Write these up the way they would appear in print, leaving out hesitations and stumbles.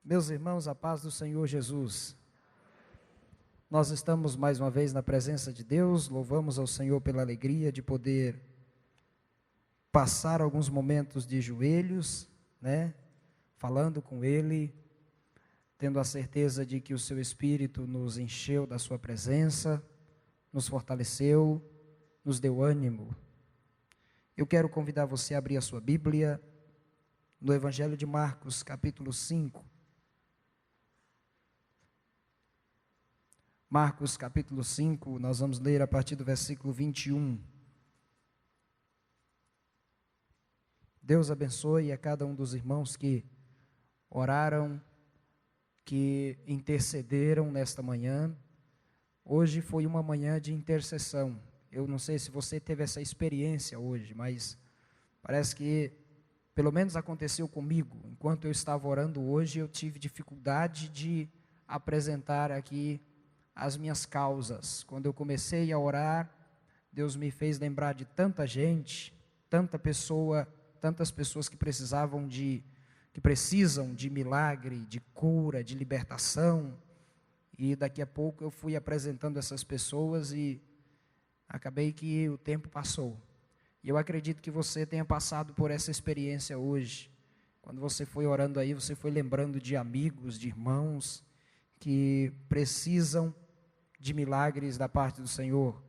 Meus irmãos, a paz do Senhor Jesus. Nós estamos mais uma vez na presença de Deus, louvamos ao Senhor pela alegria de poder passar alguns momentos de joelhos, falando com Ele, tendo a certeza de que o Seu Espírito nos encheu da Sua presença, nos fortaleceu, nos deu ânimo. Eu quero convidar você a abrir a sua Bíblia no Evangelho de Marcos, capítulo 5. Marcos capítulo 5, nós vamos ler a partir do versículo 21. Deus abençoe a cada um dos irmãos que oraram, que intercederam nesta manhã. Hoje foi uma manhã de intercessão. Eu não sei se você teve essa experiência hoje, mas parece que pelo menos aconteceu comigo. Enquanto eu estava orando hoje, eu tive dificuldade de apresentar aqui as minhas causas. Quando eu comecei a orar, Deus me fez lembrar de tanta gente, tantas pessoas que precisam de milagre, de cura, de libertação. E daqui a pouco eu fui apresentando essas pessoas e acabei que o tempo passou. E eu acredito que você tenha passado por essa experiência hoje. Quando você foi orando aí, você foi lembrando de amigos, de irmãos que precisam de milagres da parte do Senhor.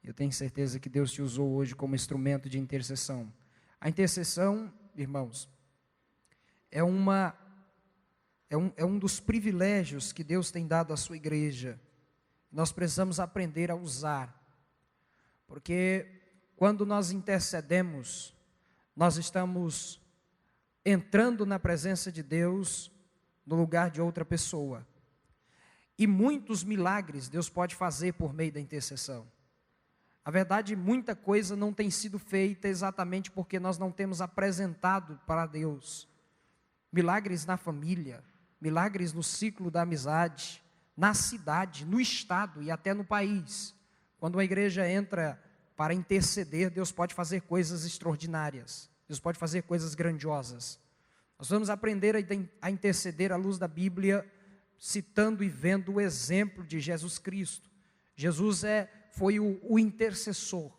Eu tenho certeza que Deus te usou hoje como instrumento de intercessão. A intercessão, irmãos, é um dos privilégios que Deus tem dado à sua igreja. Nós precisamos aprender a usar, porque quando nós intercedemos, nós estamos entrando na presença de Deus no lugar de outra pessoa. E muitos milagres Deus pode fazer por meio da intercessão. A verdade, muita coisa não tem sido feita exatamente porque nós não temos apresentado para Deus. Milagres na família, milagres no ciclo da amizade, na cidade, no estado e até no país. Quando a igreja entra para interceder, Deus pode fazer coisas extraordinárias. Deus pode fazer coisas grandiosas. Nós vamos aprender a interceder à luz da Bíblia, citando e vendo o exemplo de Jesus Cristo. Jesus foi o intercessor.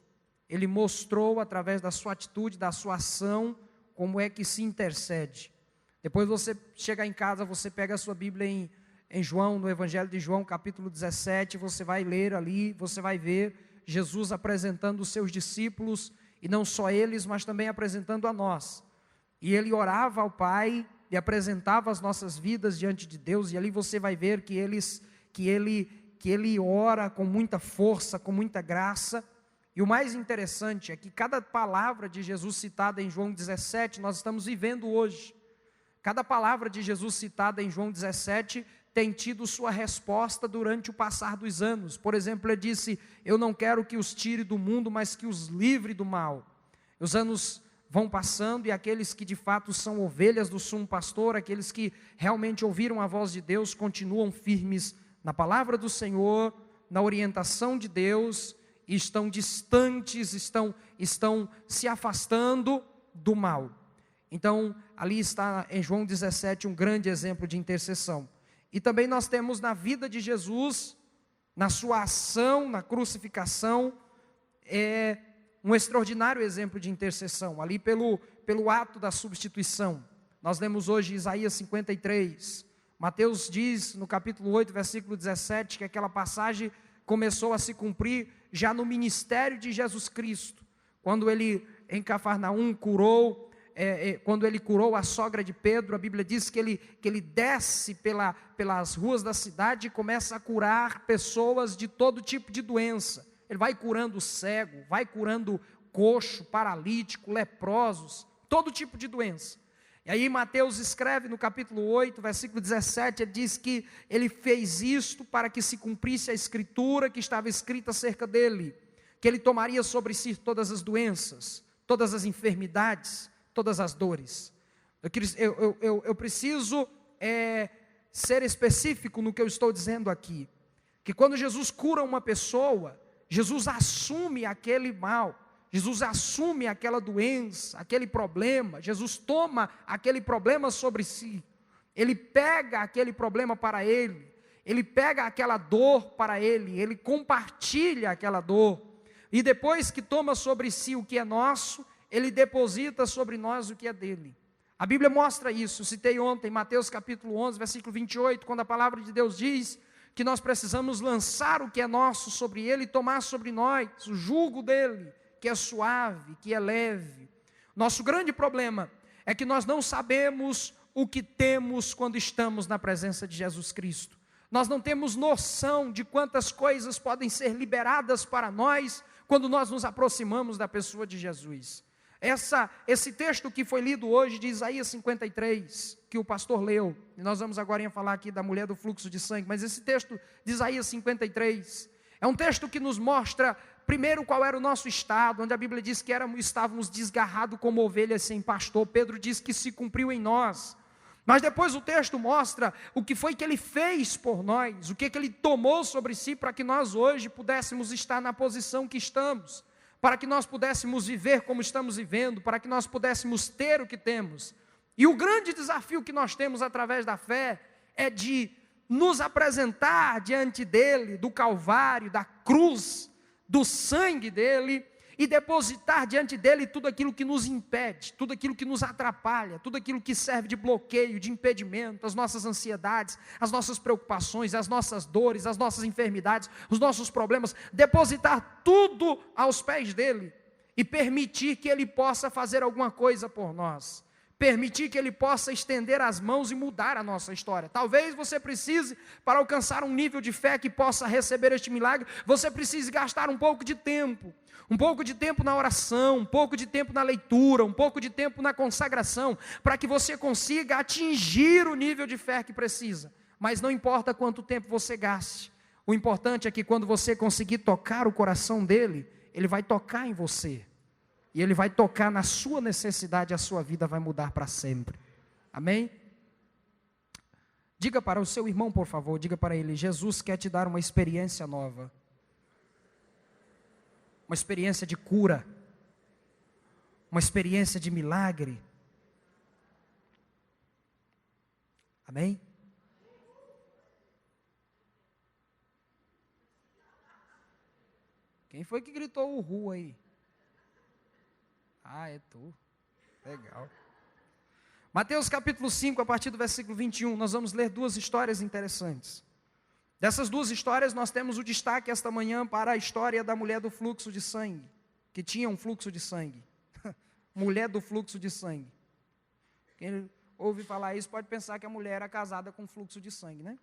Ele mostrou através da sua atitude, da sua ação, como é que se intercede. Depois você chegar em casa, você pega a sua Bíblia em João, no Evangelho de João, capítulo 17, você vai ler ali, você vai ver Jesus apresentando os seus discípulos, e não só eles, mas também apresentando a nós. E ele orava ao Pai, e apresentava as nossas vidas diante de Deus, e ali você vai ver que ele ora com muita força, com muita graça. E o mais interessante é que cada palavra de Jesus citada em João 17, nós estamos vivendo hoje. Cada palavra de Jesus citada em João 17 tem tido sua resposta durante o passar dos anos. Por exemplo, ele disse: eu não quero que os tire do mundo, mas que os livre do mal. Os anos vão passando e aqueles que de fato são ovelhas do sumo pastor, aqueles que realmente ouviram a voz de Deus, continuam firmes na palavra do Senhor, na orientação de Deus, e estão distantes, estão se afastando do mal. Então, ali está em João 17 um grande exemplo de intercessão. E também nós temos na vida de Jesus, na sua ação, na crucificação, um extraordinário exemplo de intercessão, ali pelo ato da substituição. Nós lemos hoje Isaías 53, Mateus diz no capítulo 8, versículo 17, que aquela passagem começou a se cumprir já no ministério de Jesus Cristo, quando ele em Cafarnaum quando ele curou a sogra de Pedro. A Bíblia diz que ele desce pelas ruas da cidade e começa a curar pessoas de todo tipo de doença. Ele vai curando o cego, vai curando coxo, paralítico, leprosos, todo tipo de doença. E aí Mateus escreve no capítulo 8, versículo 17, ele diz que ele fez isto para que se cumprisse a escritura que estava escrita acerca dele, que ele tomaria sobre si todas as doenças, todas as enfermidades, todas as dores. Eu preciso ser específico no que eu estou dizendo aqui, que quando Jesus cura uma pessoa, Jesus assume aquele mal, Jesus assume aquela doença, aquele problema, Jesus toma aquele problema sobre si. ele pega aquele problema para ele pega aquela dor para ele compartilha aquela dor, e depois que toma sobre si o que é nosso, ele deposita sobre nós o que é dele. A Bíblia mostra isso. Citei ontem, Mateus capítulo 11, versículo 28, quando a palavra de Deus diz que nós precisamos lançar o que é nosso sobre ele e tomar sobre nós o jugo dele, que é suave, que é leve. Nosso grande problema é que nós não sabemos o que temos quando estamos na presença de Jesus Cristo. Nós não temos noção de quantas coisas podem ser liberadas para nós quando nós nos aproximamos da pessoa de Jesus. Esse texto que foi lido hoje de Isaías 53, que o pastor leu, e nós vamos agora falar aqui da mulher do fluxo de sangue, mas esse texto de Isaías 53, é um texto que nos mostra, primeiro, qual era o nosso estado, onde a Bíblia diz que estávamos desgarrados como ovelhas sem pastor. Pedro diz que se cumpriu em nós. Mas depois o texto mostra o que foi que ele fez por nós, o que ele tomou sobre si para que nós hoje pudéssemos estar na posição que estamos, para que nós pudéssemos viver como estamos vivendo, para que nós pudéssemos ter o que temos. E o grande desafio que nós temos através da fé é de nos apresentar diante dele, do Calvário, da cruz, do sangue dele, e depositar diante dele tudo aquilo que nos impede, tudo aquilo que nos atrapalha, tudo aquilo que serve de bloqueio, de impedimento, as nossas ansiedades, as nossas preocupações, as nossas dores, as nossas enfermidades, os nossos problemas, depositar tudo aos pés dele e permitir que ele possa fazer alguma coisa por nós. Permitir que ele possa estender as mãos e mudar a nossa história. Talvez você precise, para alcançar um nível de fé que possa receber este milagre, você precise gastar um pouco de tempo na oração, um pouco de tempo na leitura, um pouco de tempo na consagração, para que você consiga atingir o nível de fé que precisa. Mas não importa quanto tempo você gaste, o importante é que quando você conseguir tocar o coração dele, ele vai tocar em você. E ele vai tocar na sua necessidade, a sua vida vai mudar para sempre. Amém? Diga para o seu irmão, por favor, diga para ele: Jesus quer te dar uma experiência nova. Uma experiência de cura. Uma experiência de milagre. Amém? Quem foi que gritou uhul aí? Ah, é tu. Legal. Mateus capítulo 5, a partir do versículo 21, nós vamos ler duas histórias interessantes. Dessas duas histórias, nós temos o destaque esta manhã para a história da mulher do fluxo de sangue, que tinha um fluxo de sangue. Mulher do fluxo de sangue. Quem ouve falar isso pode pensar que a mulher era casada com fluxo de sangue, né?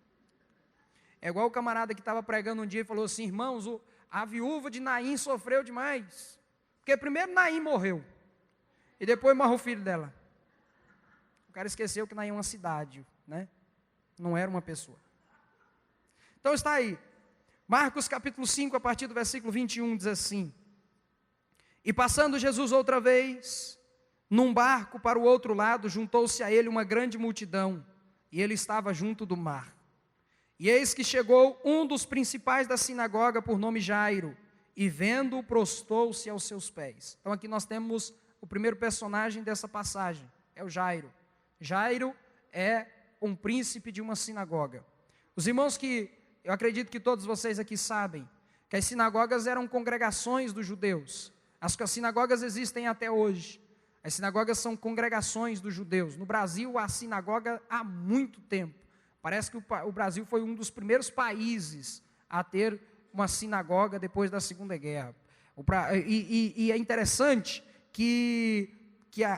É igual o camarada que estava pregando um dia e falou assim: irmãos, a viúva de Naim sofreu demais. Porque primeiro Naim morreu, e depois morreu o filho dela. O cara esqueceu que Naim é uma cidade, né? Não era uma pessoa. Então está aí, Marcos capítulo 5, a partir do versículo 21, diz assim: e passando Jesus outra vez, num barco para o outro lado, juntou-se a ele uma grande multidão, e ele estava junto do mar. E eis que chegou um dos principais da sinagoga, por nome Jairo, e vendo-o, prostou-se aos seus pés. Então aqui nós temos o primeiro personagem dessa passagem, é o Jairo. Jairo é um príncipe de uma sinagoga. Os irmãos eu acredito que todos vocês aqui sabem, que as sinagogas eram congregações dos judeus. As sinagogas existem até hoje. As sinagogas são congregações dos judeus. No Brasil, há sinagoga há muito tempo. Parece que o Brasil foi um dos primeiros países a ter uma sinagoga depois da Segunda Guerra. E é interessante que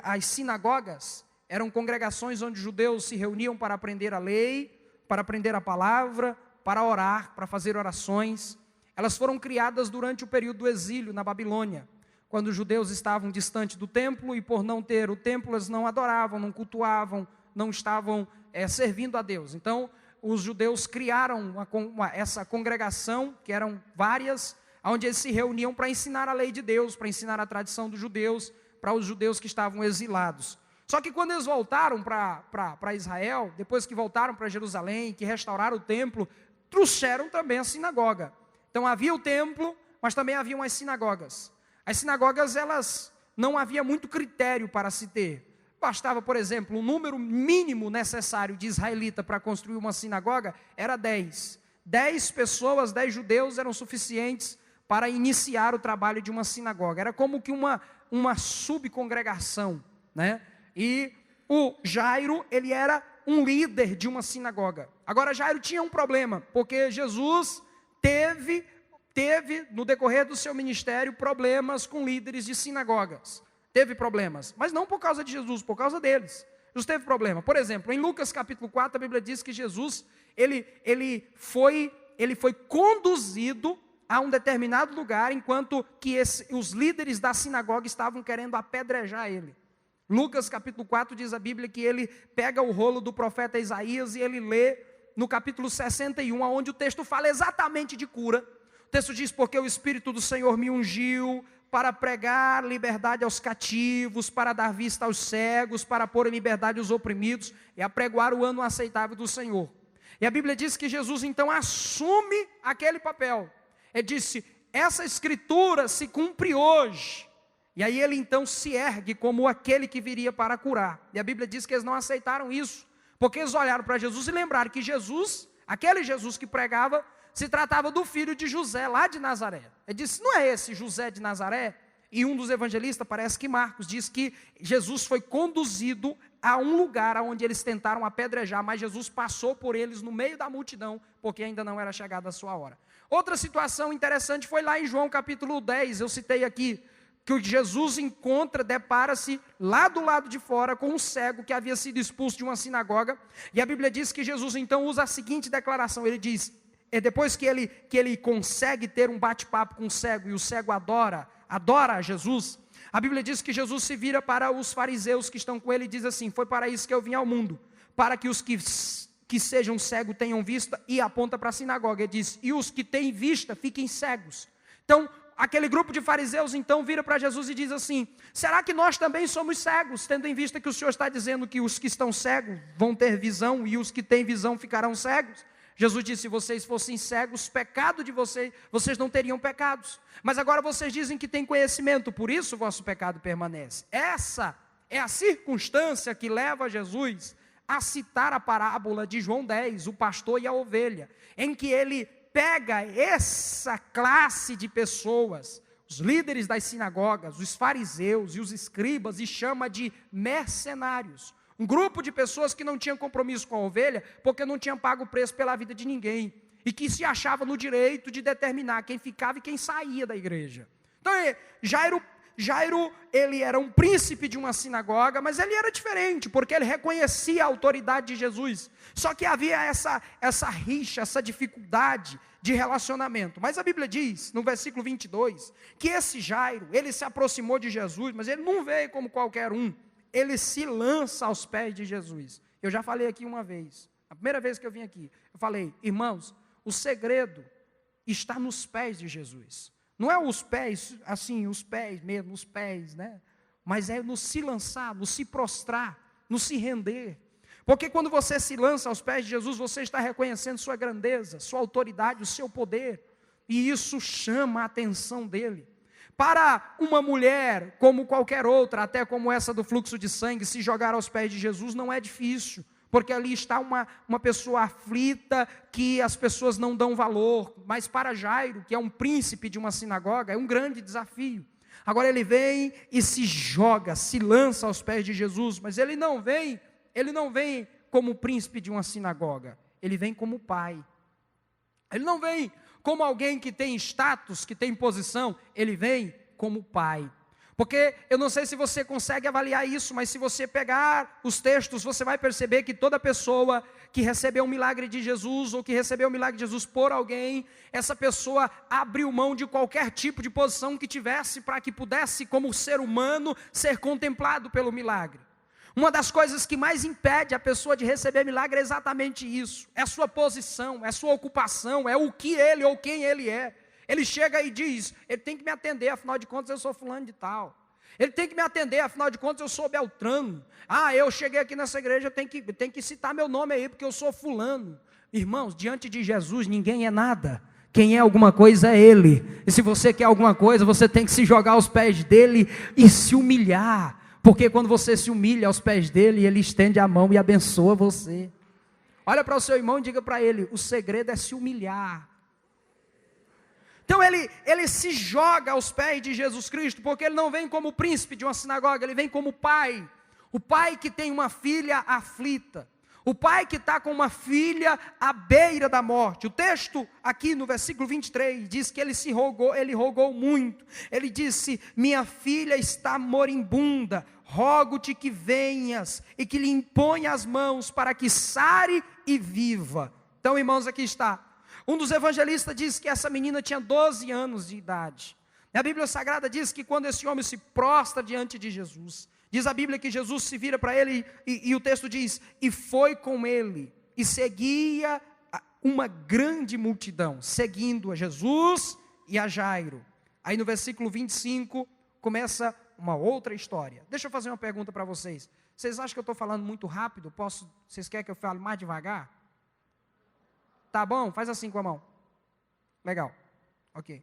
as sinagogas eram congregações onde os judeus se reuniam para aprender a lei, para aprender a palavra, para orar, para fazer orações. Elas foram criadas durante o período do exílio na Babilônia, quando os judeus estavam distante do templo, e por não ter o templo, eles não adoravam, não cultuavam, não estavam servindo a Deus. Então, os judeus criaram essa congregação, que eram várias, onde eles se reuniam para ensinar a lei de Deus, para ensinar a tradição dos judeus, para os judeus que estavam exilados. Só que quando eles voltaram para Israel, depois que voltaram para Jerusalém, que restauraram o templo, trouxeram também a sinagoga. Então havia o templo, mas também haviam as sinagogas. As sinagogas, elas não havia muito critério para se ter. bastava, por exemplo, o número mínimo necessário de israelita para construir uma sinagoga era 10. 10 pessoas, 10 judeus eram suficientes para iniciar o trabalho de uma sinagoga. Era como que uma subcongregação, né? E o Jairo, ele era um líder de uma sinagoga. Agora, Jairo tinha um problema, porque Jesus teve no decorrer do seu ministério problemas com líderes de sinagogas. Teve problemas, mas não por causa de Jesus, por causa deles. Jesus teve problema. Por exemplo, em Lucas capítulo 4, a Bíblia diz que Jesus, ele foi conduzido a um determinado lugar, enquanto que os líderes da sinagoga estavam querendo apedrejar ele. Lucas capítulo 4 diz a Bíblia que ele pega o rolo do profeta Isaías e ele lê no capítulo 61, onde o texto fala exatamente de cura. O texto diz: porque o Espírito do Senhor me ungiu para pregar liberdade aos cativos, para dar vista aos cegos, para pôr em liberdade os oprimidos e apregoar o ano aceitável do Senhor. E a Bíblia diz que Jesus então assume aquele papel. Ele disse: essa escritura se cumpre hoje. E aí ele então se ergue como aquele que viria para curar. E a Bíblia diz que eles não aceitaram isso, porque eles olharam para Jesus e lembraram que Jesus, aquele Jesus que pregava, se tratava do filho de José, lá de Nazaré. Ele disse: não é esse José de Nazaré? E um dos evangelistas, parece que Marcos, diz que Jesus foi conduzido a um lugar onde eles tentaram apedrejar, mas Jesus passou por eles no meio da multidão, porque ainda não era chegada a sua hora. Outra situação interessante foi lá em João capítulo 10, eu citei aqui, que Jesus depara-se lá do lado de fora com um cego que havia sido expulso de uma sinagoga, e a Bíblia diz que Jesus então usa a seguinte declaração, ele diz, depois que ele consegue ter um bate-papo com o cego, e o cego adora a Jesus, a Bíblia diz que Jesus se vira para os fariseus que estão com ele e diz assim: foi para isso que eu vim ao mundo, para que os que sejam cegos tenham vista, e aponta para a sinagoga, ele diz: e os que têm vista fiquem cegos. Então, aquele grupo de fariseus então vira para Jesus e diz assim: será que nós também somos cegos, tendo em vista que o Senhor está dizendo que os que estão cegos vão ter visão, e os que têm visão ficarão cegos? Jesus disse: se vocês fossem cegos, pecado de vocês não teriam pecados. Mas agora vocês dizem que têm conhecimento, por isso o vosso pecado permanece. Essa é a circunstância que leva Jesus a citar a parábola de João 10, o pastor e a ovelha, em que ele pega essa classe de pessoas, os líderes das sinagogas, os fariseus e os escribas, e chama de mercenários. Um grupo de pessoas que não tinham compromisso com a ovelha, porque não tinham pago o preço pela vida de ninguém, e que se achava no direito de determinar quem ficava e quem saía da igreja. Então, Jairo, ele era um príncipe de uma sinagoga, mas ele era diferente, porque ele reconhecia a autoridade de Jesus. Só que havia essa rixa, essa dificuldade de relacionamento. Mas a Bíblia diz, no versículo 22, que esse Jairo, ele se aproximou de Jesus, mas ele não veio como qualquer um. Ele se lança aos pés de Jesus. Eu já falei aqui uma vez, a primeira vez que eu vim aqui, eu falei: irmãos, o segredo está nos pés de Jesus. Não é os pés, assim, os pés mesmo, os pés, né? Mas é no se lançar, no se prostrar, no se render. Porque quando você se lança aos pés de Jesus, você está reconhecendo sua grandeza, sua autoridade, o seu poder. E isso chama a atenção dele. Para uma mulher, como qualquer outra, até como essa do fluxo de sangue, se jogar aos pés de Jesus não é difícil, porque ali está uma pessoa aflita, que as pessoas não dão valor, mas para Jairo, que é um príncipe de uma sinagoga, é um grande desafio. Agora ele vem e se joga, se lança aos pés de Jesus, mas ele não vem como príncipe de uma sinagoga, ele vem como pai. Ele não vem como alguém que tem status, que tem posição, ele vem como pai. Porque eu não sei se você consegue avaliar isso, mas se você pegar os textos, você vai perceber que toda pessoa que recebeu um milagre de Jesus, ou que recebeu um milagre de Jesus por alguém, essa pessoa abriu mão de qualquer tipo de posição que tivesse, para que pudesse, como ser humano, ser contemplado pelo milagre. Uma das coisas que mais impede a pessoa de receber milagre é exatamente isso, é a sua posição, é a sua ocupação, é o que ele ou quem ele é. Ele chega e diz: ele tem que me atender, afinal de contas eu sou fulano de tal. Ele tem que me atender, afinal de contas eu sou Beltrano. Eu cheguei aqui nessa igreja, eu tenho que citar meu nome aí, porque eu sou fulano. Irmãos, diante de Jesus ninguém é nada. Quem é alguma coisa é Ele. E se você quer alguma coisa, você tem que se jogar aos pés dele e se humilhar. Porque quando você se humilha aos pés dele, ele estende a mão e abençoa você. Olha para o seu irmão e diga para ele, o segredo é se humilhar. Então ele se joga aos pés de Jesus Cristo, porque ele não vem como príncipe de uma sinagoga, ele vem como pai. O pai que tem uma filha aflita. O pai que está com uma filha à beira da morte. O texto aqui no versículo 23 diz que ele rogou muito. Ele disse, minha filha está moribunda, rogo-te que venhas e que lhe imponha as mãos para que sare e viva. Então, irmãos, aqui está. Um dos evangelistas diz que essa menina tinha 12 anos de idade. A Bíblia Sagrada diz que quando esse homem se prostra diante de Jesus, diz a Bíblia que Jesus se vira para ele e o texto diz, e foi com ele, e seguia uma grande multidão, seguindo a Jesus e a Jairo. Aí no versículo 25, começa uma outra história. Deixa eu fazer uma pergunta para vocês. Vocês acham que eu estou falando muito rápido? Vocês querem que eu fale mais devagar? Tá bom? Faz assim com a mão. Legal. Ok.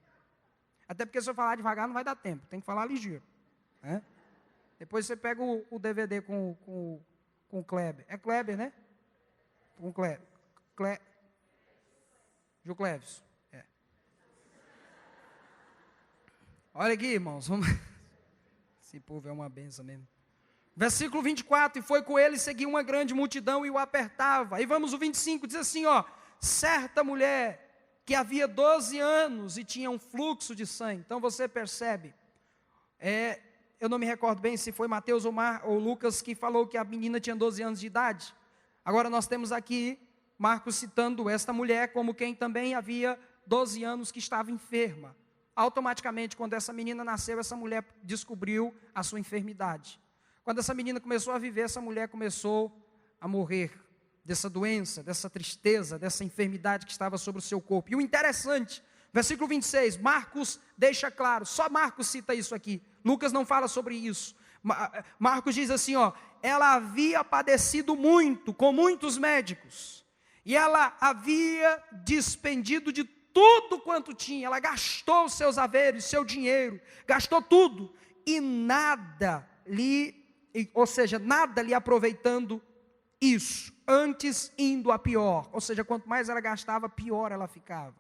Até porque se eu falar devagar não vai dar tempo. Tem que falar ligeiro. Né? Depois você pega o DVD com o Kleber. É Kleber, né? Com o Kleber. Gil Cleves. É. Olha aqui, irmãos. Esse povo é uma benção mesmo. Versículo 24. E foi com ele, seguia uma grande multidão e o apertava. Aí vamos o 25. Diz assim, ó. Certa mulher que havia 12 anos e tinha um fluxo de sangue. Então você percebe. Eu não me recordo bem se foi Mateus ou Lucas que falou que a menina tinha 12 anos de idade. Agora nós temos aqui Marcos citando esta mulher como quem também havia 12 anos que estava enferma. Automaticamente, quando essa menina nasceu, essa mulher descobriu a sua enfermidade. Quando essa menina começou a viver, essa mulher começou a morrer dessa doença, dessa tristeza, dessa enfermidade que estava sobre o seu corpo. E o interessante, versículo 26, Marcos deixa claro, só Marcos cita isso aqui, Lucas não fala sobre isso. Marcos diz assim, ó, ela havia padecido muito, com muitos médicos, e ela havia despendido de tudo quanto tinha, ela gastou os seus haveres, seu dinheiro, gastou tudo, e nada lhe aproveitando isso, antes indo a pior, ou seja, quanto mais ela gastava, pior ela ficava.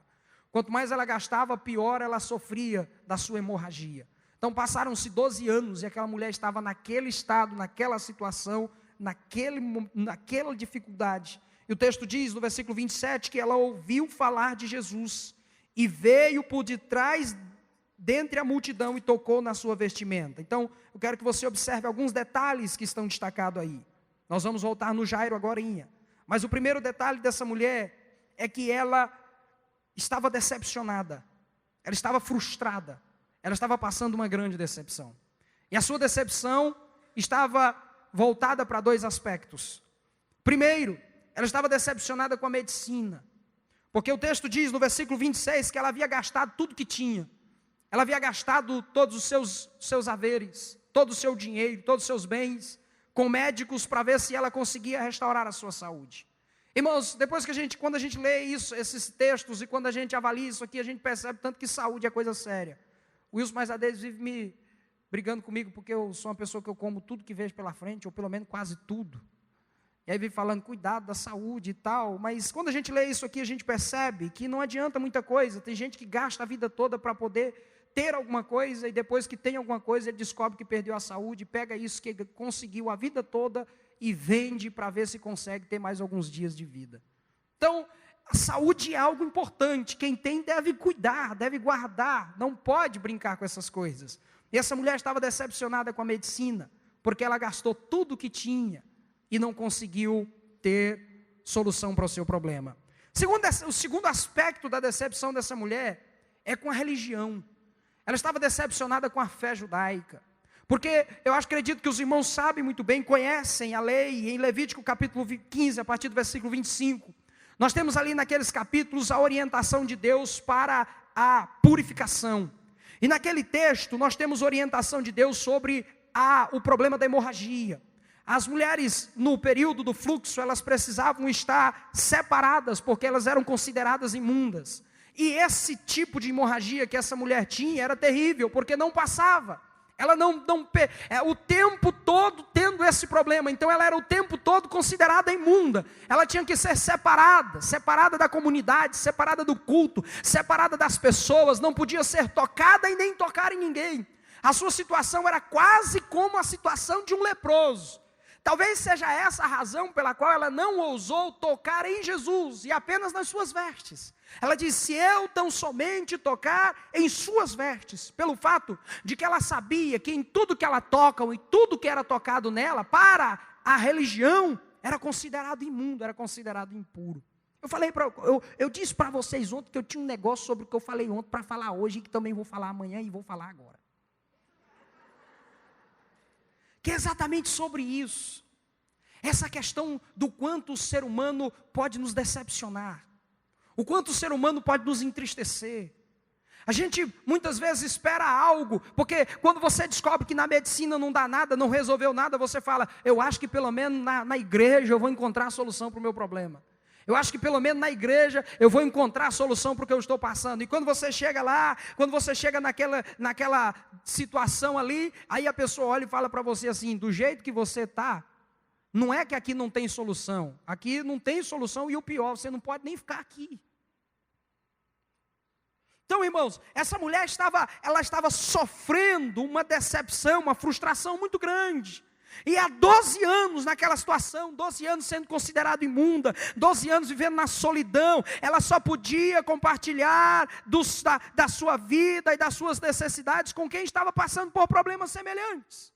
Quanto mais ela gastava, pior ela sofria da sua hemorragia. Então passaram-se 12 anos e aquela mulher estava naquele estado, naquela situação, naquela dificuldade. E o texto diz no versículo 27 que ela ouviu falar de Jesus e veio por detrás dentre a multidão e tocou na sua vestimenta. Então eu quero que você observe alguns detalhes que estão destacados aí. Nós vamos voltar no Jairo agorinha. Mas o primeiro detalhe dessa mulher é que ela estava decepcionada. Ela estava frustrada. Ela estava passando uma grande decepção. E a sua decepção estava voltada para dois aspectos. Primeiro, ela estava decepcionada com a medicina. Porque o texto diz no versículo 26 que ela havia gastado tudo que tinha. Ela havia gastado todos os seus haveres, todo o seu dinheiro, todos os seus bens, com médicos para ver se ela conseguia restaurar a sua saúde. Irmãos, depois que quando a gente lê isso, esses textos, e quando a gente avalia isso aqui, a gente percebe tanto que saúde é coisa séria. O Wilson mais a vez vive me brigando comigo, porque eu sou uma pessoa que eu como tudo que vejo pela frente, ou pelo menos quase tudo. E aí vive falando, cuidado da saúde e tal, mas quando a gente lê isso aqui, a gente percebe que não adianta muita coisa. Tem gente que gasta a vida toda para poder ter alguma coisa, e depois que tem alguma coisa, ele descobre que perdeu a saúde, pega isso que ele conseguiu a vida toda e vende para ver se consegue ter mais alguns dias de vida. Então, a saúde é algo importante, quem tem deve cuidar, deve guardar, não pode brincar com essas coisas. E essa mulher estava decepcionada com a medicina, porque ela gastou tudo que tinha e não conseguiu ter solução para o seu problema. O segundo aspecto da decepção dessa mulher é com a religião. Ela estava decepcionada com a fé judaica. Porque eu acredito que os irmãos sabem muito bem, conhecem a lei, em Levítico capítulo 15, a partir do versículo 25. Nós temos ali naqueles capítulos a orientação de Deus para a purificação. E naquele texto nós temos orientação de Deus sobre o problema da hemorragia. As mulheres no período do fluxo, elas precisavam estar separadas, porque elas eram consideradas imundas. E esse tipo de hemorragia que essa mulher tinha era terrível, porque não passava. Ela o tempo todo tendo esse problema. Então ela era o tempo todo considerada imunda. Ela tinha que ser separada da comunidade, separada do culto, separada das pessoas. Não podia ser tocada e nem tocar em ninguém. A sua situação era quase como a situação de um leproso. Talvez seja essa a razão pela qual ela não ousou tocar em Jesus e apenas nas suas vestes. Ela disse: se eu tão somente tocar em suas vestes, pelo fato de que ela sabia que em tudo que ela toca e tudo que era tocado nela, para a religião, era considerado imundo, era considerado impuro. Eu disse para vocês ontem que eu tinha um negócio sobre o que eu falei ontem para falar hoje, e que também vou falar amanhã e vou falar agora. Que é exatamente sobre isso. Essa questão do quanto o ser humano pode nos decepcionar. O quanto o ser humano pode nos entristecer. A gente muitas vezes espera algo, porque quando você descobre que na medicina não dá nada, não resolveu nada, você fala: eu acho que pelo menos na igreja eu vou encontrar a solução para o meu problema. Eu acho que pelo menos na igreja eu vou encontrar a solução para o que eu estou passando. E quando você chega lá, quando você chega naquela situação ali, aí a pessoa olha e fala para você assim: do jeito que você está, não é que aqui não tem solução. Aqui não tem solução, e o pior, você não pode nem ficar aqui. Então, irmãos, essa mulher estava sofrendo uma decepção, uma frustração muito grande. E há 12 anos naquela situação, 12 anos sendo considerada imunda, 12 anos vivendo na solidão, ela só podia compartilhar da sua vida e das suas necessidades com quem estava passando por problemas semelhantes.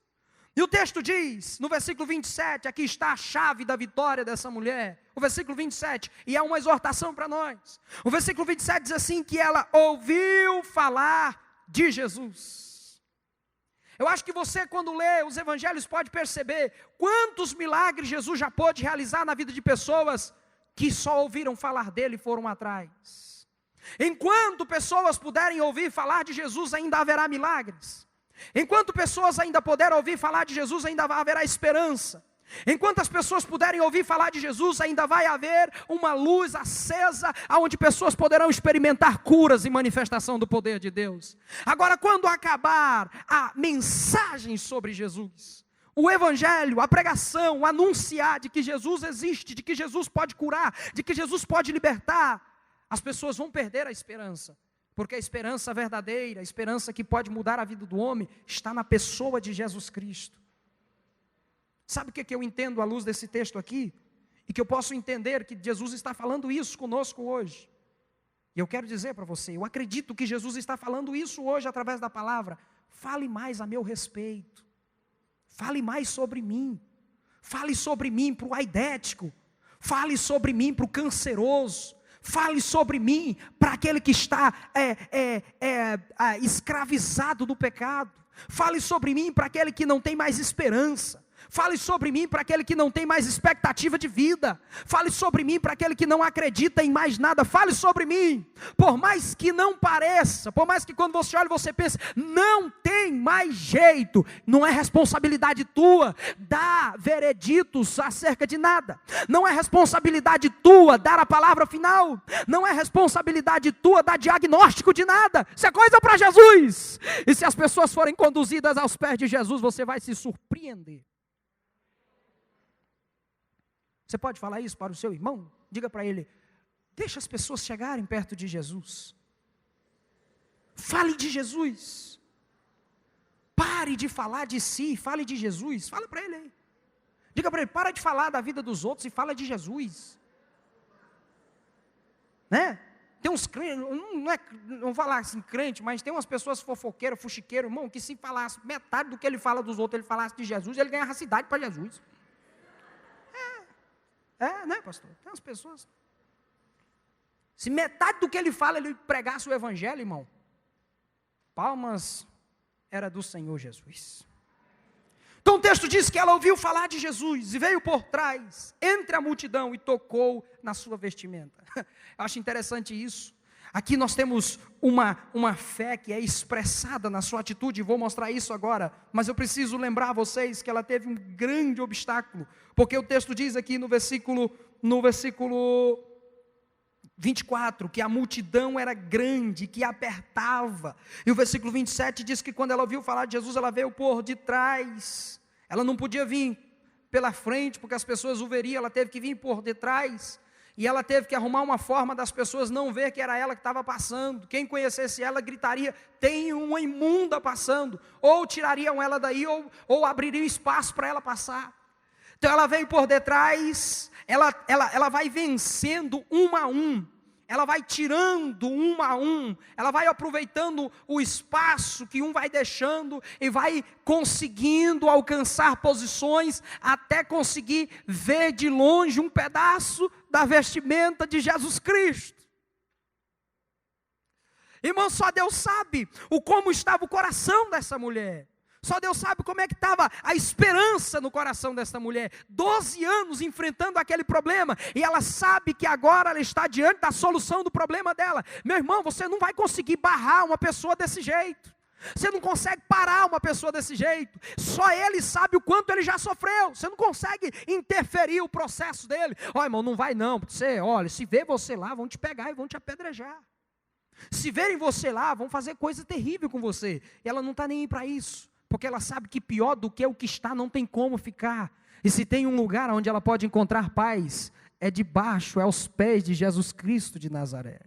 E o texto diz, no versículo 27, aqui está a chave da vitória dessa mulher, o versículo 27, e é uma exortação para nós. O versículo 27 diz assim, que ela ouviu falar de Jesus. Eu acho que você, quando lê os evangelhos, pode perceber quantos milagres Jesus já pôde realizar na vida de pessoas que só ouviram falar dele e foram atrás. Enquanto pessoas puderem ouvir falar de Jesus, ainda haverá milagres. Enquanto pessoas ainda puderem ouvir falar de Jesus, ainda haverá esperança. Enquanto as pessoas puderem ouvir falar de Jesus, ainda vai haver uma luz acesa, onde pessoas poderão experimentar curas e manifestação do poder de Deus. Agora, quando acabar a mensagem sobre Jesus, o evangelho, a pregação, o anunciar de que Jesus existe, de que Jesus pode curar, de que Jesus pode libertar, as pessoas vão perder a esperança. Porque a esperança verdadeira, a esperança que pode mudar a vida do homem, está na pessoa de Jesus Cristo. Sabe o que eu entendo à luz desse texto aqui? E que eu posso entender que Jesus está falando isso conosco hoje. E eu quero dizer para você, eu acredito que Jesus está falando isso hoje através da palavra. Fale mais a meu respeito. Fale mais sobre mim. Fale sobre mim para o aidético. Fale sobre mim para o canceroso. Fale sobre mim para aquele que está escravizado do pecado. Fale sobre mim para aquele que não tem mais esperança. Fale sobre mim para aquele que não tem mais expectativa de vida. Fale sobre mim para aquele que não acredita em mais nada. Fale sobre mim, por mais que não pareça, por mais que quando você olha você pense, não tem mais jeito. Não é responsabilidade tua dar vereditos acerca de nada. Não é responsabilidade tua dar a palavra final. Não é responsabilidade tua dar diagnóstico de nada. Isso é coisa para Jesus. E se as pessoas forem conduzidas aos pés de Jesus, você vai se surpreender. Você pode falar isso para o seu irmão? Diga para ele: deixa as pessoas chegarem perto de Jesus. Fale de Jesus. Pare de falar de si, fale de Jesus. Fala para ele aí. Diga para ele: para de falar da vida dos outros e fala de Jesus. Né? Tem uns crentes, não vou falar assim crente, mas tem umas pessoas fofoqueiras, fuxiqueiras, irmão, que se falasse metade do que ele fala dos outros, ele falasse de Jesus, ele ganhava a cidade para Jesus. Né, pastor? Tem umas pessoas. Se metade do que ele fala, ele pregasse o evangelho, irmão, palmas era do Senhor Jesus. Então o texto diz que ela ouviu falar de Jesus e veio por trás, entre a multidão, e tocou na sua vestimenta. Eu acho interessante isso. Aqui nós temos uma fé que é expressada na sua atitude, vou mostrar isso agora, mas eu preciso lembrar a vocês que ela teve um grande obstáculo, porque o texto diz aqui no versículo 24, que a multidão era grande, que apertava. E o versículo 27 diz que quando ela ouviu falar de Jesus, ela veio por de trás. Ela não podia vir pela frente, porque as pessoas o veriam, ela teve que vir por detrás. E ela teve que arrumar uma forma das pessoas não ver que era ela que estava passando. Quem conhecesse ela gritaria: tem uma imunda passando. Ou tirariam ela daí, ou abririam espaço para ela passar. Então ela veio por detrás, ela vai vencendo um a um. Ela vai tirando um a um, ela vai aproveitando o espaço que um vai deixando e vai conseguindo alcançar posições até conseguir ver de longe um pedaço da vestimenta de Jesus Cristo. Irmão, só Deus sabe como estava o coração dessa mulher. Só Deus sabe como é que estava a esperança no coração dessa mulher. 12 anos enfrentando aquele problema. E ela sabe que agora ela está diante da solução do problema dela. Meu irmão, você não vai conseguir barrar uma pessoa desse jeito. Você não consegue parar uma pessoa desse jeito. Só ele sabe o quanto ele já sofreu. Você não consegue interferir o processo dele. Ó, irmão, não vai não. Você, olha, se ver você lá, vão te pegar e vão te apedrejar. Se verem você lá, vão fazer coisa terrível com você. E ela não está nem aí para isso. Porque ela sabe que pior do que o que está não tem como ficar. E se tem um lugar onde ela pode encontrar paz, é debaixo, é aos pés de Jesus Cristo de Nazaré.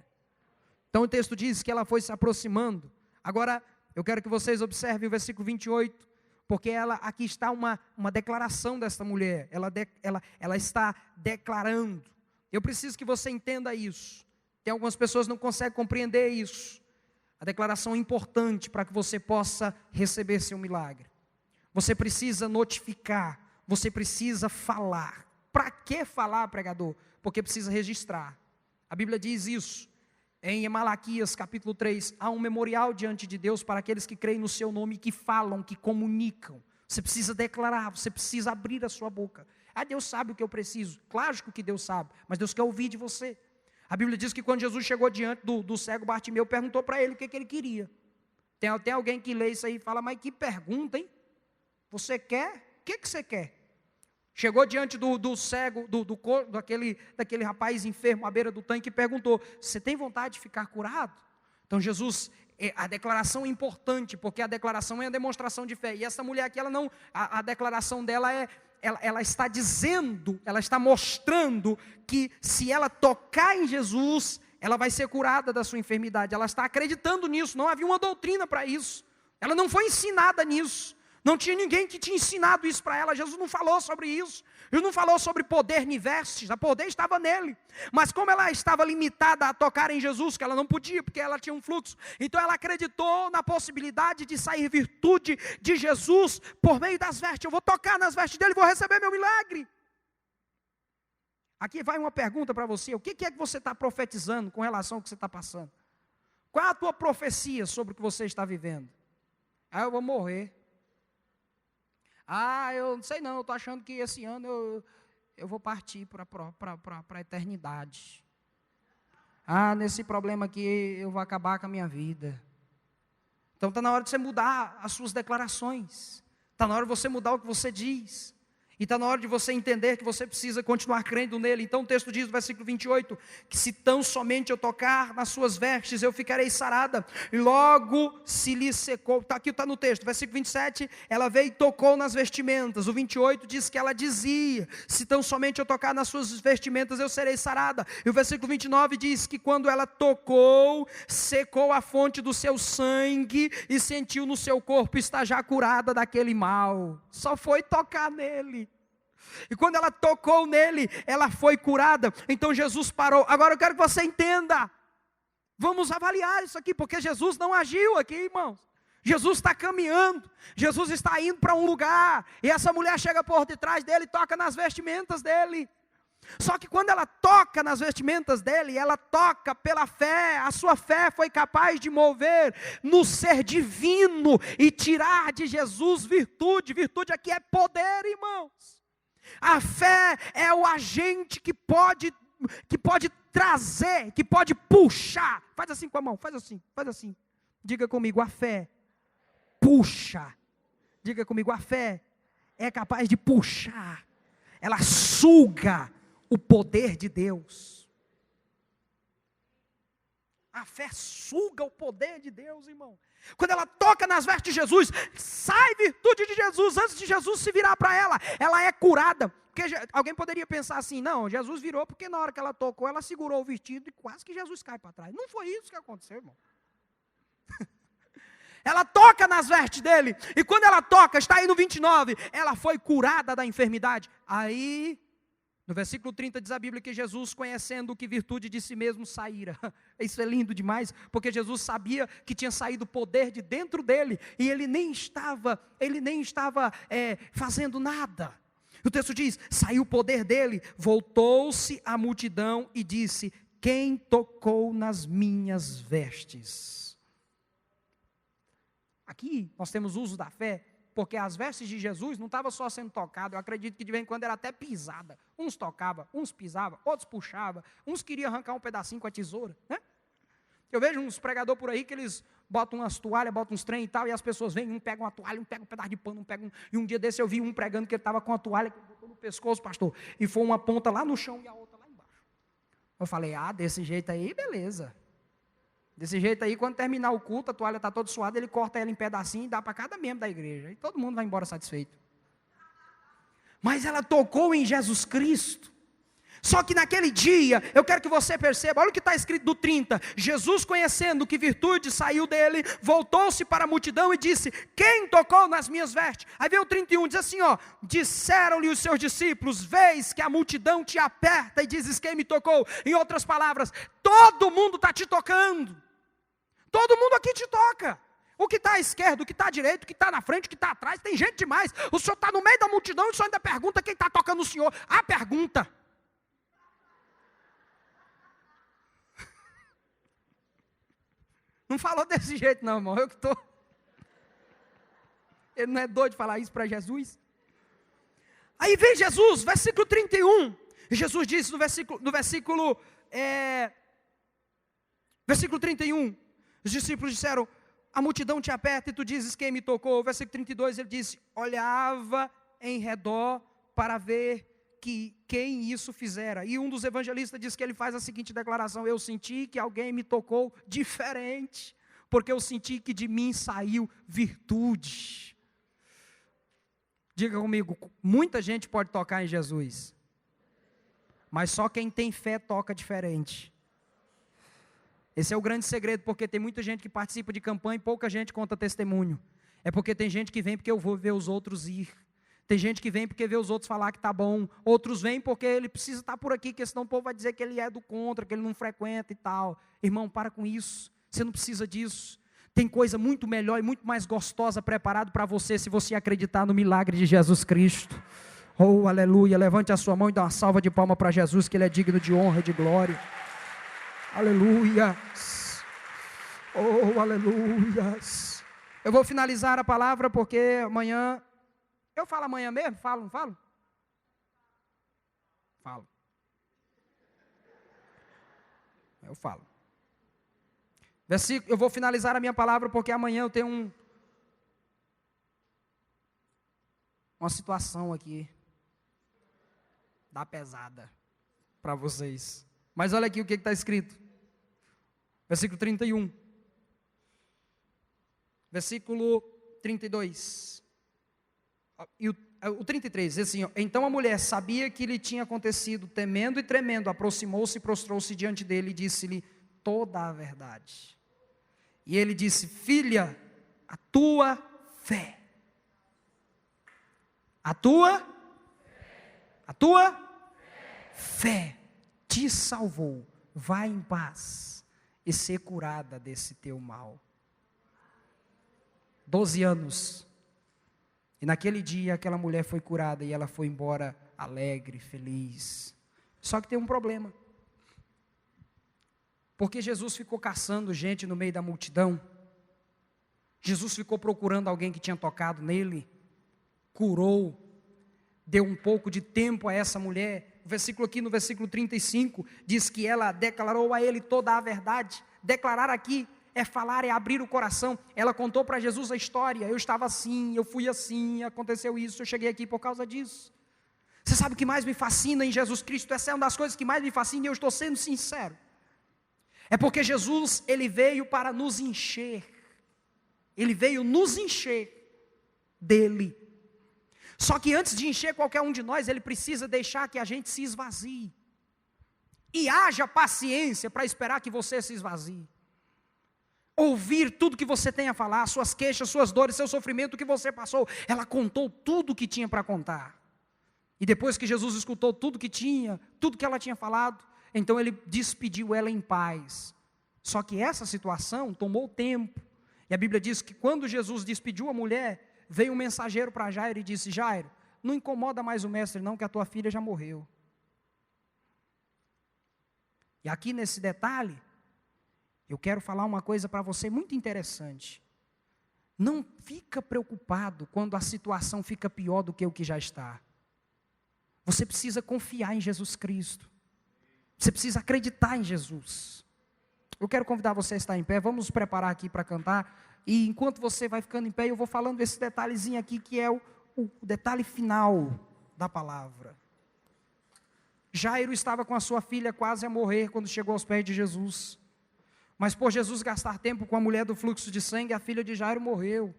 Então o texto diz que ela foi se aproximando. Agora, eu quero que vocês observem o versículo 28, porque aqui está uma declaração desta mulher. Ela está declarando. Eu preciso que você entenda isso. Tem algumas pessoas que não conseguem compreender isso. A declaração é importante para que você possa receber seu milagre. Você precisa notificar, você precisa falar. Para que falar, pregador? Porque precisa registrar. A Bíblia diz isso em Malaquias capítulo 3. Há um memorial diante de Deus para aqueles que creem no seu nome, que falam, que comunicam. Você precisa declarar, você precisa abrir a sua boca. Deus sabe o que eu preciso. Claro que Deus sabe, mas Deus quer ouvir de você. A Bíblia diz que quando Jesus chegou diante do cego Bartimeu, perguntou para ele o que ele queria. Tem até alguém que lê isso aí e fala: mas que pergunta, hein? Você quer? O que você quer? Chegou diante do cego, daquele rapaz enfermo à beira do tanque e perguntou: você tem vontade de ficar curado? Então Jesus, a declaração é importante, porque a declaração é a demonstração de fé. E essa mulher aqui, a declaração dela ela está dizendo, ela está mostrando que se ela tocar em Jesus, ela vai ser curada da sua enfermidade. Ela está acreditando nisso, não havia uma doutrina para isso. Ela não foi ensinada nisso. Não tinha ninguém que tinha ensinado isso para ela. Jesus não falou sobre isso. Jesus não falou sobre poder em vestes. O poder estava nele. Mas como ela estava limitada a tocar em Jesus, que ela não podia, porque ela tinha um fluxo, então ela acreditou na possibilidade de sair virtude de Jesus por meio das vestes. Eu vou tocar nas vestes dele e vou receber meu milagre. Aqui vai uma pergunta para você. O que é que você está profetizando com relação ao que você está passando? Qual é a tua profecia sobre o que você está vivendo? Eu vou morrer. Eu não sei não, eu estou achando que esse ano eu vou partir para a eternidade. Nesse problema aqui eu vou acabar com a minha vida. Então está na hora de você mudar as suas declarações. Está na hora de você mudar o que você diz. E está na hora de você entender que você precisa continuar crendo nele. Então o texto diz no versículo 28, que se tão somente eu tocar nas suas vestes, eu ficarei sarada. E logo se lhe secou. Aqui está no texto, versículo 27, ela veio e tocou nas vestimentas. O 28 diz que ela dizia: se tão somente eu tocar nas suas vestimentas, eu serei sarada. E o versículo 29 diz que quando ela tocou, secou a fonte do seu sangue e sentiu no seu corpo estar já curada daquele mal. Só foi tocar nele. E quando ela tocou nele, ela foi curada. Então Jesus parou. Agora eu quero que você entenda. Vamos avaliar isso aqui, porque Jesus não agiu aqui, irmãos. Jesus está caminhando. Jesus está indo para um lugar. E essa mulher chega por detrás dele e toca nas vestimentas dele. Só que quando ela toca nas vestimentas dele, ela toca pela fé. A sua fé foi capaz de mover no ser divino e tirar de Jesus virtude. Virtude aqui é poder, irmãos. A fé é o agente que pode trazer, que pode puxar. Faz assim com a mão, faz assim. Diga comigo: a fé puxa. Diga comigo: a fé é capaz de puxar. Ela suga o poder de Deus. A fé suga o poder de Deus, irmão. Quando ela toca nas vestes de Jesus, sai virtude de Jesus. Antes de Jesus se virar para ela é curada. Porque alguém poderia pensar assim, não, Jesus virou porque na hora que ela tocou, ela segurou o vestido e quase que Jesus cai para trás. Não foi isso que aconteceu, irmão. Ela toca nas vestes dele, e quando ela toca, está aí no 29, ela foi curada da enfermidade. Aí, no versículo 30 diz a Bíblia que Jesus, conhecendo que virtude de si mesmo saíra. Isso é lindo demais, porque Jesus sabia que tinha saído poder de dentro dele, e ele nem estava fazendo nada. O texto diz, saiu o poder dele, voltou-se à multidão e disse, quem tocou nas minhas vestes? Aqui nós temos uso da fé, porque as vestes de Jesus não estavam só sendo tocadas, eu acredito que de vez em quando era até pisada. Uns tocavam, uns pisavam, outros puxavam, uns queriam arrancar um pedacinho com a tesoura, né? Eu vejo uns pregadores por aí que eles botam umas toalhas, botam uns trem e tal, e as pessoas vêm, um pega uma toalha, um pega um pedaço de pano, e um dia desse eu vi um pregando que ele estava com a toalha, que ele botou no pescoço, pastor, e foi uma ponta lá no chão e a outra lá embaixo. Eu falei, desse jeito aí, beleza. Desse jeito aí, quando terminar o culto, a toalha está toda suada, ele corta ela em pedacinho e dá para cada membro da igreja. E todo mundo vai embora satisfeito. Mas ela tocou em Jesus Cristo. Só que naquele dia, eu quero que você perceba, olha o que está escrito do 30. Jesus, conhecendo que virtude saiu dele, voltou-se para a multidão e disse, quem tocou nas minhas vestes? Aí vem o 31, diz assim, disseram-lhe os seus discípulos, vês que a multidão te aperta e dizes quem me tocou? Em outras palavras, todo mundo está te tocando. Todo mundo aqui te toca. O que está à esquerda, o que está à direita, o que está na frente, o que está atrás, tem gente demais. O senhor está no meio da multidão e o senhor ainda pergunta quem está tocando o senhor. A pergunta. Não falou desse jeito não, irmão. Eu que estou. Ele não é doido de falar isso para Jesus? Aí vem Jesus, versículo 31. Jesus disse no versículo 31. Os discípulos disseram, a multidão te aperta e tu dizes quem me tocou. Versículo 32 ele disse, olhava em redor para ver quem isso fizera. E um dos evangelistas diz que ele faz a seguinte declaração, eu senti que alguém me tocou diferente, porque eu senti que de mim saiu virtude. Diga comigo, muita gente pode tocar em Jesus, mas só quem tem fé toca diferente. Esse é o grande segredo, porque tem muita gente que participa de campanha e pouca gente conta testemunho. É porque tem gente que vem porque eu vou ver os outros ir. Tem gente que vem porque vê os outros falar que está bom. Outros vêm porque ele precisa estar por aqui, porque senão o povo vai dizer que ele é do contra, que ele não frequenta e tal. Irmão, para com isso. Você não precisa disso. Tem coisa muito melhor e muito mais gostosa preparado para você, se você acreditar no milagre de Jesus Cristo. Oh, aleluia. Levante a sua mão e dá uma salva de palmas para Jesus, que Ele é digno de honra e de glória. Aleluia. Oh, aleluia. Eu vou finalizar a palavra porque amanhã... Eu falo amanhã mesmo? Falo, não falo? Falo. Eu falo. Eu vou finalizar a minha palavra porque amanhã eu tenho uma situação aqui. Dá pesada para vocês. Mas olha aqui o que está escrito. Versículo 31. Versículo 32. E o 33 diz assim, então a mulher sabia que lhe tinha acontecido, temendo e tremendo, aproximou-se e prostrou-se diante dele e disse-lhe toda a verdade. E ele disse, filha, a tua fé te salvou, vai em paz e ser curada desse teu mal. 12 anos. E naquele dia aquela mulher foi curada e ela foi embora alegre, feliz. Só que tem um problema. Porque Jesus ficou caçando gente no meio da multidão. Jesus ficou procurando alguém que tinha tocado nele. Curou. Deu um pouco de tempo a essa mulher. O versículo aqui, no versículo 35, diz que ela declarou a ele toda a verdade. Declarar aqui é falar, é abrir o coração. Ela contou para Jesus a história. Eu estava assim, eu fui assim, aconteceu isso, eu cheguei aqui por causa disso. Você sabe o que mais me fascina em Jesus Cristo? Essa é uma das coisas que mais me fascina e eu estou sendo sincero. É porque Jesus, ele veio para nos encher. Ele veio nos encher dele. Só que antes de encher qualquer um de nós, ele precisa deixar que a gente se esvazie. E haja paciência para esperar que você se esvazie. Ouvir tudo que você tem a falar, suas queixas, suas dores, seu sofrimento, o que você passou. Ela contou tudo o que tinha para contar. E depois que Jesus escutou tudo que tinha, tudo que ela tinha falado, então ele despediu ela em paz. Só que essa situação tomou tempo. E a Bíblia diz que quando Jesus despediu a mulher, veio um mensageiro para Jairo e disse: Jairo, não incomoda mais o mestre não, que a tua filha já morreu. E aqui nesse detalhe, eu quero falar uma coisa para você muito interessante. Não fica preocupado quando a situação fica pior do que o que já está. Você precisa confiar em Jesus Cristo. Você precisa acreditar em Jesus. Eu quero convidar você a estar em pé. Vamos nos preparar aqui para cantar. E enquanto você vai ficando em pé, eu vou falando esse detalhezinho aqui, que é o detalhe final da palavra. Jairo estava com a sua filha quase a morrer quando chegou aos pés de Jesus. Mas por Jesus gastar tempo com a mulher do fluxo de sangue, a filha de Jairo morreu.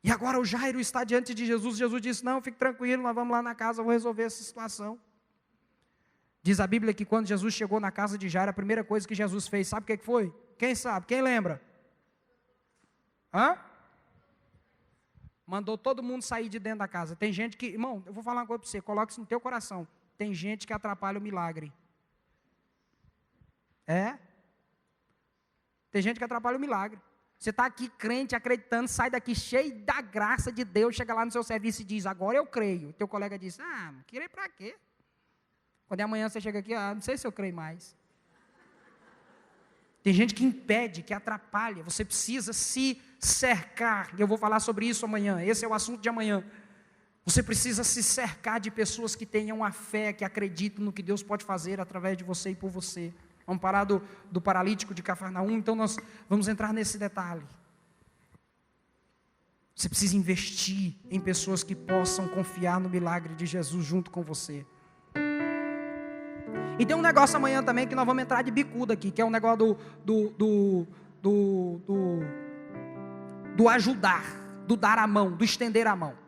E agora o Jairo está diante de Jesus. Jesus disse: não, fique tranquilo, nós vamos lá na casa, eu vou resolver essa situação. Diz a Bíblia que quando Jesus chegou na casa de Jairo, a primeira coisa que Jesus fez, sabe o que foi? Quem sabe? Quem lembra? Mandou todo mundo sair de dentro da casa. Tem gente que, irmão, eu vou falar uma coisa para você, coloque isso no teu coração. Tem gente que atrapalha o milagre. Tem gente que atrapalha o milagre. Você está aqui crente, acreditando, sai daqui cheio da graça de Deus, chega lá no seu serviço e diz: agora eu creio. Teu colega diz: creio para quê? Quando é amanhã você chega aqui: não sei se eu creio mais. Tem gente que impede, que atrapalha. Você precisa se cercar. Eu vou falar sobre isso amanhã. Esse é o assunto de amanhã. Você precisa se cercar de pessoas que tenham a fé, que acreditam no que Deus pode fazer através de você e por você. Vamos parar do paralítico de Cafarnaum. Então nós vamos entrar nesse detalhe. Você precisa investir em pessoas que possam confiar no milagre de Jesus junto com você. E tem um negócio amanhã também que nós vamos entrar de bicuda aqui, que é um negócio do ajudar, do dar a mão, do estender a mão.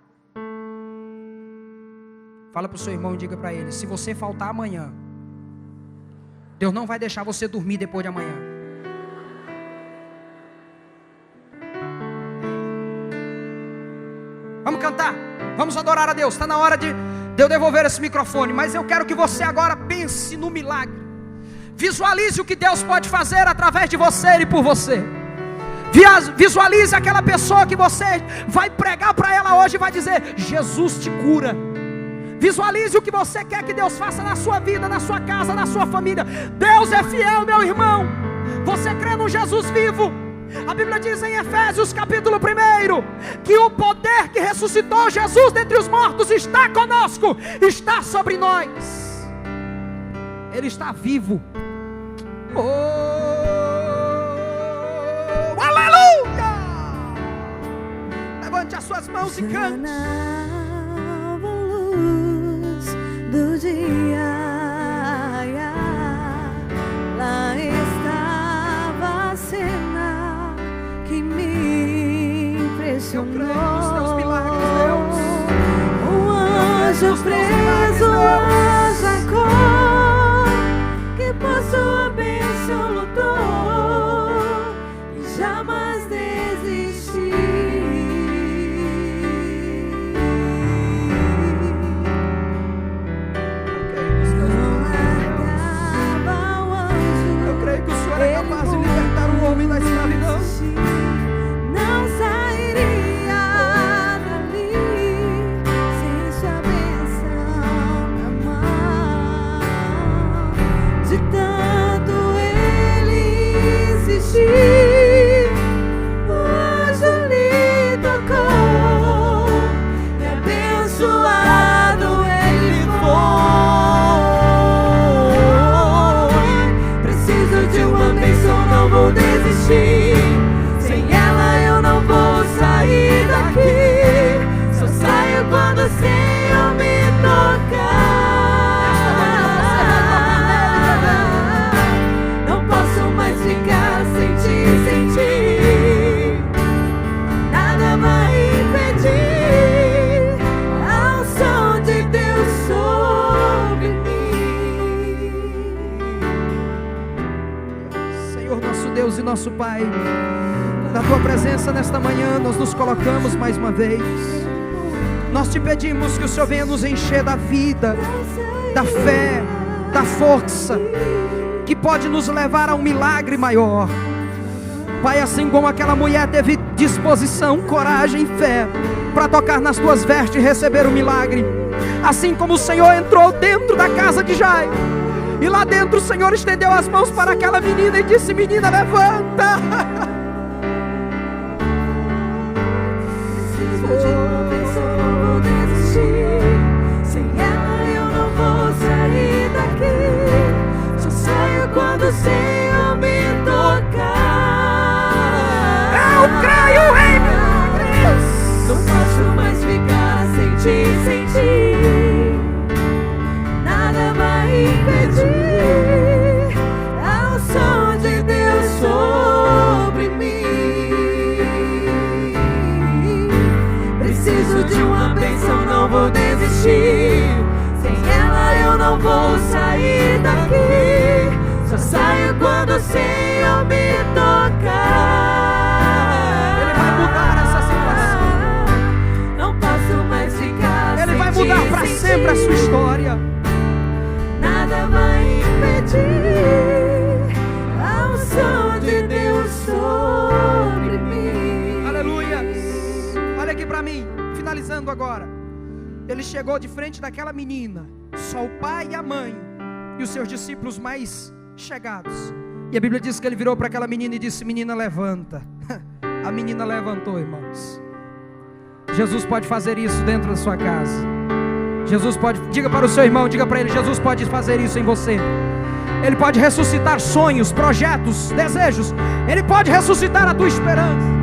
Fala para o seu irmão e diga para ele: se você faltar amanhã, Deus não vai deixar você dormir depois de amanhã. Vamos cantar, vamos adorar a Deus. Está na hora de eu devolver esse microfone, mas eu quero que você agora pense no milagre. Visualize o que Deus pode fazer através de você e por você. Visualize aquela pessoa que você vai pregar para ela hoje e vai dizer: Jesus te cura. Visualize o que você quer que Deus faça na sua vida, na sua casa, na sua família. Deus é fiel, meu irmão. Você crê no Jesus vivo? A Bíblia diz em Efésios capítulo 1 que o poder que ressuscitou Jesus dentre os mortos está conosco, está sobre nós. Ele está vivo. Aleluia! Levante as suas mãos e cante. Luz do dia, lá estava a cena que me impressionou. Eu creio nos teus milagres, Deus. Um anjo preso a Jacó, que por sua bênção lutou e jamais desistiu. Eu creio que o Senhor é capaz de libertar o homem da escravidão. Não sairia dali sem sua bênção na mão. De tanto isso, Pai. Na Tua presença nesta manhã nós nos colocamos mais uma vez. Nós te pedimos que o Senhor venha nos encher da vida, da fé, da força, que pode nos levar a um milagre maior. Pai, assim como aquela mulher teve disposição, coragem e fé para tocar nas Tuas vestes e receber o milagre, assim como o Senhor entrou dentro da casa de Jairo, e lá dentro o Senhor estendeu as mãos para aquela menina e disse: menina, levanta. Sem ela eu não vou sair daqui. Só saio quando o Senhor me tocar. Eu creio em milagres. Não posso mais ficar sem ti. Nada vai impedir a unção de Deus sobre mim. Preciso de uma bênção, não vou desistir. Sem ela eu não vou sair daqui. Só saio quando o Senhor me tocar. Ele vai mudar essa situação. Não posso mais ficar. Ele vai mudar para sempre a sua história. Nada vai impedir a unção de Deus sobre mim. Aleluia. Olha aqui para mim, finalizando agora. Ele chegou de frente daquela menina, só o pai e a mãe e os seus discípulos mais chegados. E a Bíblia diz que ele virou para aquela menina e disse: menina, levanta. A menina levantou, irmãos. Jesus pode fazer isso dentro da sua casa. Jesus pode, diga para o seu irmão, diga para ele: Jesus pode fazer isso em você. Ele pode ressuscitar sonhos, projetos, desejos. Ele pode ressuscitar a tua esperança.